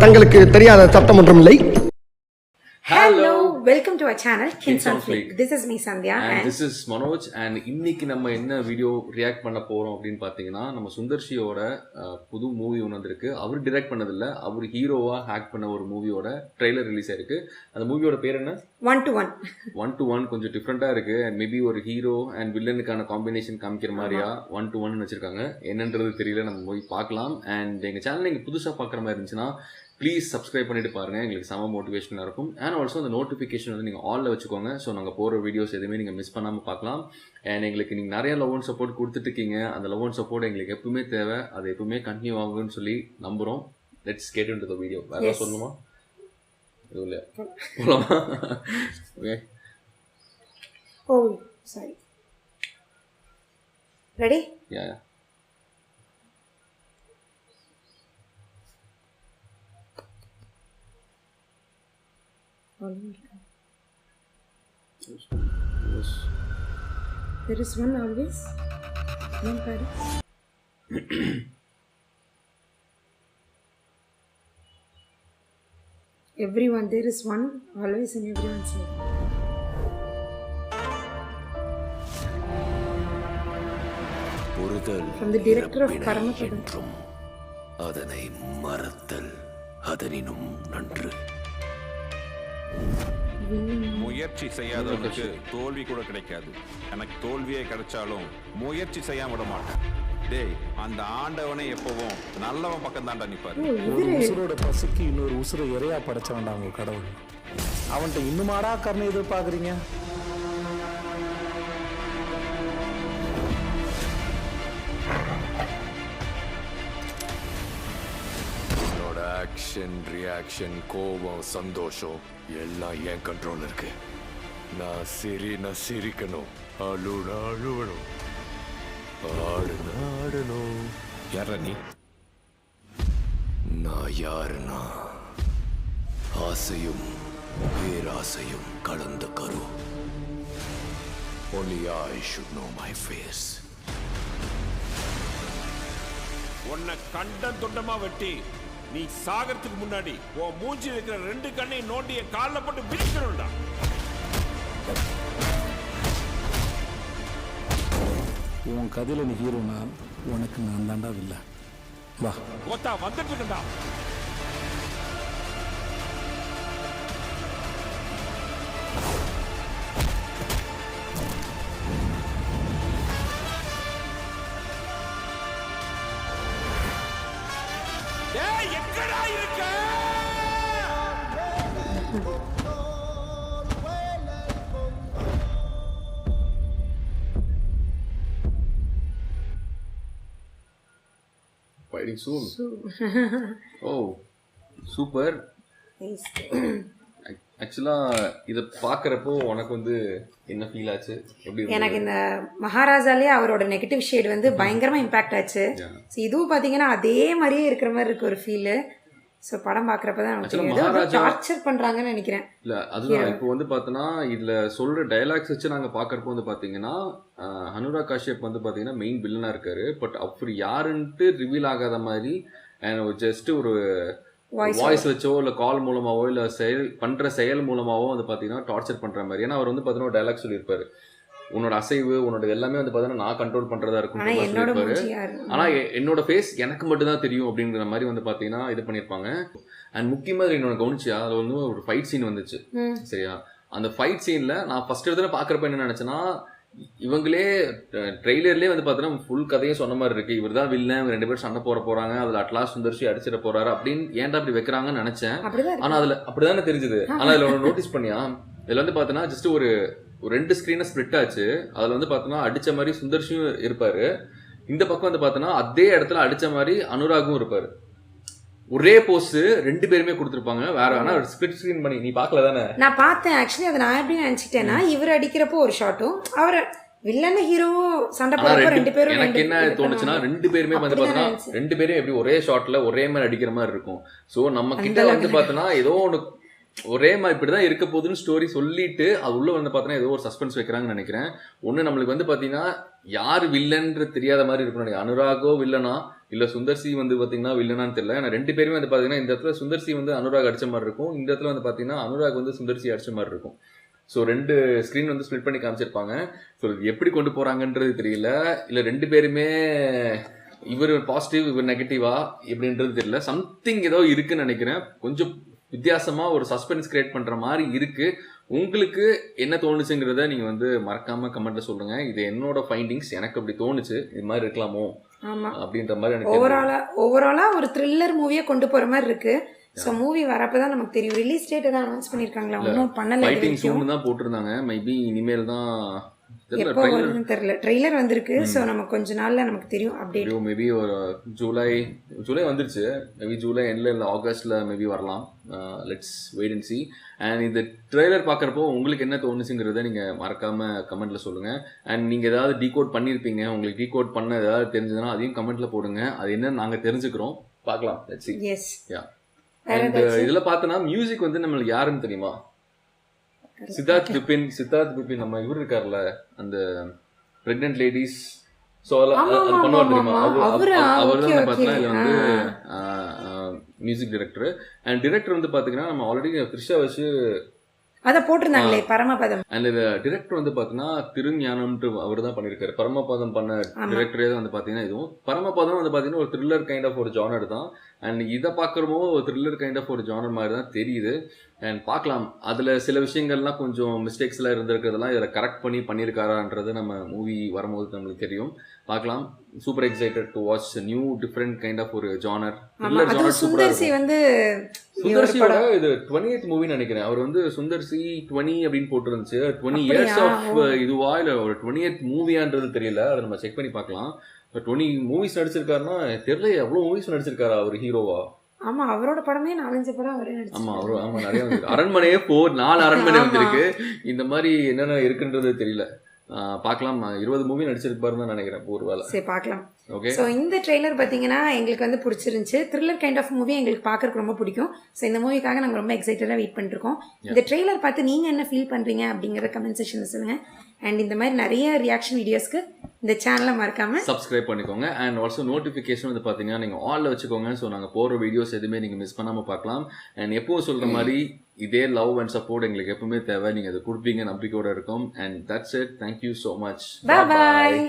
தங்களுக்கு தெரியாத சட்டம் ஒன்றும் இல்லை. Hello, welcome to our channel Kins on Fleek. This is me Sandhya and this is Manoj and இன்னைக்கு நம்ம என்ன வீடியோ ரியாக்ட் பண்ண போறோம் அப்படின்னு பாத்தீங்கன்னா நம்ம சுந்தர்ஷியோட புது மூவி ஒன்று வந்திருக்கு. அவர் டைரக்ட் பண்ணதில்ல, அவர் ஹீரோவா ஆக்ட் பண்ண ஒரு மூவியோட ட்ரெய்லர் ரிலீஸ் ஆயிருக்கு. அந்த மூவியோட பேர் என்ன? 1 to 1. 1 to 1 கொஞ்சம் டிஃப்ரெண்டா இருக்கு. அண்ட் மேபி ஒரு ஹீரோ அண்ட் வில்லனுக்கான காம்பினேஷன் காமிக்கிற மாதிரியா 1 to 1 வச்சிருக்காங்க. என்னன்றது தெரியல, நம்ம போய் பார்க்கலாம். அண்ட் எங்க சேனல் நீங்க புதுசா பாக்குற மாதிரி இருந்துச்சுன்னா ப்ளீஸ் சப்ஸ்கிரைப் பண்ணிட்டு பாருங்க, எங்களுக்கு செம மோட்டிவேஷனாக இருக்கும். அண்ட் ஆல்சோ அந்த நோட்டிஃபிகேஷன் வந்து நீங்கள் ஆலில் வச்சுக்கோங்க. ஸோ நாங்கள் போகிற வீடியோஸ் எதுவுமே நீங்கள் மிஸ் பண்ணாமல் பார்க்கலாம். அண்ட் எங்களுக்கு நீங்கள் நிறைய லவ் அண்ட் சப்போர்ட் கொடுத்துட்ருக்கீங்க. அந்த லவ் அண்ட் சப்போர்ட் எங்களுக்கு எப்பவுமே தேவை, அது எப்பவுமே கண்டினியூ ஆகும்னு சொல்லி நம்புகிறோம். Let's get into the video. வேறு சொல்லணுமா? எதுவும் இல்லையா? போகலாமா? Okay. Oh sorry, ready? Yeah. There is one always, one Paris. Everyone, there is one always in everyone's life. From the director of Paramapadam. அதனை மறத்தல் அதனினும் நன்று. முயற்சி செய்யாதவனுக்கு தோல்வி கூட கிடைக்காது. எனக்கு தோல்வியே கிடைச்சாலும் முயற்சி செய்யாம விட மாட்டேன். டேய், அந்த ஆண்டவனே எப்பவும் நல்லவன் பக்கம் தாண்டா நிப்பாரு. ஒரு உசுரோட பசிக்கு இன்னொரு உசுரை இறையா படைச்சவன்டா உங்க கடவுள். அவன்கிட்ட இன்னுமாடா கருணை எதிர்பார்க்குறீங்க? ஆக்ஷன், ரியாக்ஷன், கோபம், சந்தோஷம் எல்லாம் என் கண்ட்ரோல் இருக்கு. நான் சிரிக்கணும், அழுவணும், ஆடணும். யார நீ? நான் யாருன்னா ஆசையும் பேராசையும் கலந்த கரு. Only I should know my face. உன்னை கண்டம் தொண்டமா வெட்டி நீ சாகறதுக்கு முன்னாடி உன் மூஞ்சி இருக்கிற 2 கண்ணையும் நோண்டிய காலில் போட்டு பிடிக்கணும்டா. உன் கதையில நீ ஹீரோனா, உனக்கு நான் தாண்டா இல்ல. வா கோத்தா, வந்துட்டு இருக்கா? Fighting soon. Oh, super. ஆக்சுவலாக இதை பார்க்குறப்போ உனக்கு வந்து என்ன ஃபீல் ஆச்சு? எப்படி? எனக்கு இந்த மகாராஜாலே அவரோட நெகட்டிவ் ஷேட் வந்து பயங்கரமாக இம்பாக்ட் ஆச்சு. ஸோ இதுவும் பார்த்தீங்கன்னா அதே மாதிரியே இருக்கிற மாதிரி இருக்கு ஒரு ஃபீலு. ஸோ படம் பார்க்குறப்ப தான் டார்ச்சர் பண்ணுறாங்கன்னு நினைக்கிறேன். இல்லை, அதுதான் இப்போ வந்து பார்த்தோன்னா இதில் சொல்கிற டைலாக்ஸ் வச்சு நாங்கள் பார்க்குறப்போ வந்து பார்த்தீங்கன்னா அனுராக் காஷ்யப் வந்து பார்த்தீங்கன்னா மெயின் வில்லனாக இருக்காரு. பட் அப்படி யாருன்ட்டு ரிவீல் ஆகாத மாதிரி ஜஸ்ட் ஒரு வாய்ஸ் வச்சோ இல்லை கால் மூலமாவோ இல்லை செயல் மூலமாவோ வந்து பார்த்தீங்கன்னா டார்ச்சர் பண்ணுற மாதிரி. ஏன்னா அவர் வந்து பார்த்தீங்கன்னா ஒரு டைலாக் சொல்லியிருப்பாரு, உன்னோட அசைவு உன்னோட எல்லாமே வந்து பார்த்தீங்கன்னா நான் கண்ட்ரோல் பண்ணுறதா இருக்கும் சொல்லியிருப்பாரு. ஆனால் என்னோட ஃபேஸ் எனக்கு மட்டும்தான் தெரியும் அப்படிங்கிற மாதிரி வந்து பார்த்தீங்கன்னா இது பண்ணியிருப்பாங்க. அண்ட் முக்கியமாக என்னோட கவனிச்சியா, அதில் வந்து ஒரு ஃபைட் சீன் வந்துச்சு. சரியா? அந்த ஃபைட் சீனில் நான் ஃபர்ஸ்ட் இடத்துல பார்க்குறப்ப என்ன நினச்சேன்னா, இவங்களே ட்ரெய்லர்லேயே வந்து பார்த்தீங்கன்னா ஃபுல் கதையும் சொன்ன மாதிரி இருக்குது. இவர் தான் வில்லன், இவங்க 2 பேரும் சண்டை போகிறாங்க, அதில் அட்லாஸ்ட் சுந்தர்ஷி அடிச்சிட போகிறாரு அப்படின்னு ஏன்டா அப்படி வைக்கிறாங்கன்னு நினச்சேன். ஆனால் அதில் அப்படி தானே தெரிஞ்சுது. ஆனால் அதில் ஒன்று நோட்டீஸ் பண்ணியா, இதில் வந்து பார்த்தீங்கன்னா ஜஸ்ட் ஒரு 2 ஸ்க்ரீனை ஸ்ப்ளிட் ஆச்சு. அதில் வந்து பார்த்தோன்னா அடித்த மாதிரி சுந்தர்ஷியும் இருப்பார், இந்த பக்கம் வந்து பார்த்தோன்னா அதே இடத்துல அடித்த மாதிரி அனுராகும் இருப்பார். ஒரே போஸ்ட் 2 பேருமே கொடுத்துருப்பாங்க. வேற வேணா ஸ்பிளிட் ஸ்கிரீன் பண்ணி நீ பார்க்கல தானே? நான் பார்த்தேன். ஆக்சுவலி அதை நான் எப்படி நினச்சிட்டேன்னா, இவர் அடிக்கிறப்போ ஒரு ஷாட்டும் அவர் வில்லன் ஹீரோவும் சண்டை போடுறப்போ 2 பேரும் எனக்கு என்ன தோணுச்சுன்னா 2 பேருமே வந்து பார்த்தோன்னா 2 பேரும் எப்படி ஒரே ஷாட்ல ஒரே மாதிரி அடிக்கிற மாதிரி இருக்கும். ஸோ நம்ம கிட்ட வந்து பார்த்தோன்னா ஏதோ ஒன்று ஒரே மாதிரி இப்படிதான் இருக்க போகுதுன்னு ஸ்டோரி சொல்லிட்டு அது உள்ள வந்து பார்த்தீங்கன்னா ஏதோ ஒரு சஸ்பென்ஸ் வைக்கிறாங்கன்னு நினைக்கிறேன். ஒன்று நம்மளுக்கு வந்து பார்த்தீங்கன்னா யார் வில்லன்ற தெரியாத மாதிரி இருக்கணும். அனுராகோ வில்லனா இல்லை சுந்தர்சி வந்து பார்த்தீங்கன்னா வில்லனான்னு தெரியல. ஏன்னா 2 பேருமே வந்து பார்த்தீங்கன்னா இந்த இடத்துல சுந்தர்சி வந்து அனுராக் அடிச்ச மாதிரி இருக்கும், இந்த இடத்துல வந்து பார்த்தீங்கன்னா அனுராக் வந்து சுந்தர்சி அடிச்ச மாதிரி இருக்கும். ஸோ 2 ஸ்க்ரீன் வந்து ஸ்ப்ளிட் பண்ணி காமிச்சிருப்பாங்க. ஸோ எப்படி கொண்டு போகிறாங்கன்றது தெரியல, இல்லை 2 பேருமே இவர் பாசிட்டிவ் இவர் நெகட்டிவா எப்படின்றது தெரியல. சம்திங் ஏதோ இருக்குன்னு நினைக்கிறேன். கொஞ்சம் வித்தியாசமாக ஒரு சஸ்பென்ஸ் கிரியேட் பண்ணுற மாதிரி இருக்குது. உங்களுக்கு என்ன தோணுச்சுங்கிறத நீங்கள் வந்து மறக்காமல் கமெண்ட்டில் சொல்லுங்கள். இது என்னோட ஃபைண்டிங்ஸ், எனக்கு அப்படி தோணுச்சு, இது மாதிரி இருக்கலாமோ அப்படின்ற மாதிரி எனக்கு ஓவராலா ஒரு த்ரில்லர் மூவியை கொண்டு போகிற மாதிரி இருக்கு. ஸோ மூவி வரப்போ தான் நமக்கு தெரியும். ரிலீஸ் டேட் தான் அனௌன்ஸ் பண்ணியிருக்காங்களா? ஒன்றும் பண்ணல. ஃபைட்டிங் சூன் தான் போட்டிருந்தாங்க. மேபி இனிமேல் தான் எப்போ வருதுன்னு தெரியல. ட்ரெய்லர் வந்திருக்கு. ஸோ நமக்கு கொஞ்ச நாள்ல நமக்கு தெரியும் அப்டேட். மேபி ஒரு ஜூலை வந்துருச்சு. மேபி ஜூலை எண்ட்ல இல்லை ஆகஸ்ட்ல மேபி வரலாம். Let's wait and see. And இந்த ட்ரெய்லர் பார்க்குறப்போ உங்களுக்கு என்ன தோணுச்சுங்கிறத நீங்கள் மறக்காமல் கமெண்ட்டில் சொல்லுங்கள். அண்ட் நீங்கள் ஏதாவது டீகோட் பண்ணியிருப்பீங்க, உங்களுக்கு டீகோட் பண்ண ஏதாவது தெரிஞ்சதுன்னா அதையும் கமெண்ட்டில் போடுங்க. அது என்னன்னு நாங்கள் தெரிஞ்சுக்கிறோம், பார்க்கலாம். Let's see. Yes. Yeah. And இதில் பார்த்தோன்னா மியூசிக் வந்து நம்மளுக்கு யாருன்னு தெரியுமா? சித்தார்த் பிபின். நம்ம இவர் இருக்கார்ல, அந்த பிரெக்னென்ட் லேடிஸ் பண்ணுவார் தெரியுமா? அவர் தான் பார்த்தீங்கன்னா இது வந்து மியூசிக் டைரக்டர். அண்ட் டிரெக்டர் வந்து பார்த்தீங்கன்னா நம்ம ஆல்ரெடி த்ரிஷா வச்சு அதை போட்டிருந்தாங்களே பரமபதம். அண்ட் இந்த டிரெக்டர் வந்து பார்த்தீங்கன்னா திருஞானம்ட்டு அவர் தான் பண்ணியிருக்காரு. பரமபதம் பண்ண டிரெக்டரே தான் வந்து பார்த்தீங்கன்னா இதுவும். பரமபதம் வந்து பார்த்தீங்கன்னா ஒரு த்ரில்லர் கைண்ட் ஆஃப் ஒரு ஜானர் தான். அண்ட் இதை பார்க்குறமோ ஒரு த்ரில்லர் கைண்ட் ஆஃப் ஒரு ஜானர் மாதிரி தான் தெரியுது. அண்ட் பார்க்கலாம், அதில் சில விஷயங்கள்லாம் கொஞ்சம் மிஸ்டேக்ஸ்லாம் இருந்திருக்கிறதெல்லாம் இதில் கரெக்ட் பண்ணியிருக்காரான்றது நம்ம மூவி வரும்போது நம்மளுக்கு தெரியும். பார்க்கலாம். Super excited to watch new different kind of ஒரு ஜானர். த்ரில்லர் ஜானர் சுந்தர்சி வந்து சுந்தர்சியோட இது 20th மூவின்னு நினைக்கிறேன். அவர் வந்து சுந்தர்சி 20 அப்படின்னு போட்டுருந்துச்சு. 20 years ஆஃப் இதுவா இல்லை ஒரு 20th மூவியான்றது தெரியல. அதை நம்ம செக் பண்ணி பார்க்கலாம். 20 மூவிஸ் நடிச்சிருக்காருன்னா தெரியல, எவ்வளோ மூவிஸ் நடிச்சிருக்காரா அவர் ஹீரோவா? ஆமா, அவரோட படமே 4-5 படம் அவரே நடிச்சிருக்காரு. ஆமா நிறைய வந்து அரண்மனையே 4 அரண்மனை வந்திருக்கு. இந்த மாதிரி என்னென்ன இருக்குன்றது தெரியல. பார்க்கலாம். 20 மூவி நடிச்சிருப்பாருன்னு தான் நினைக்கிறேன். ஒரு வேலை சரி பார்க்கலாம். ஓகே. ஸோ இந்த ட்ரெய்லர் பார்த்தீங்கன்னா எங்களுக்கு வந்து பிடிச்சிருந்துச்சு. த்ரில்லர் கைண்ட் ஆஃப் மூவி எங்களுக்கு பார்க்கறதுக்கு ரொம்ப பிடிக்கும். ஸோ இந்த மூவிக்காக நாங்கள் ரொம்ப எக்ஸைட்டடாக வெயிட் பண்ணிருக்கோம். இந்த ட்ரெய்லர் பார்த்து நீங்கள் என்ன ஃபீல் பண்ணுறீங்க அப்படிங்கிற கமெண்ட் செக்ஷனில் சொல்லுங்கள். அண்ட் இந்த மாதிரி நிறைய ரியாக்ஷன் வீடியோஸ்க்கு இந்த சேனலை மறக்காமல் சப்ஸ்கிரைப் பண்ணிக்கோங்க. அண்ட் ஆல்சோ நோட்டிஃபிகேஷன் வந்து பார்த்தீங்கன்னா நீங்கள் ஆலில் வச்சுக்கோங்க. ஸோ நாங்கள் போகிற வீடியோஸ் எதுவுமே நீங்கள் மிஸ் பண்ணாமல் பார்க்கலாம். அண்ட் எப்போவும் சொல்கிற மாதிரி இதே லவ் அண்ட் சப்போர்ட் எங்களுக்கு எப்பவுமே தேவை. நீங்கள் அதை கொடுப்பீங்க, நம்பிக்கையோடு இருக்கும். And that's it. Thank you so much. Bye.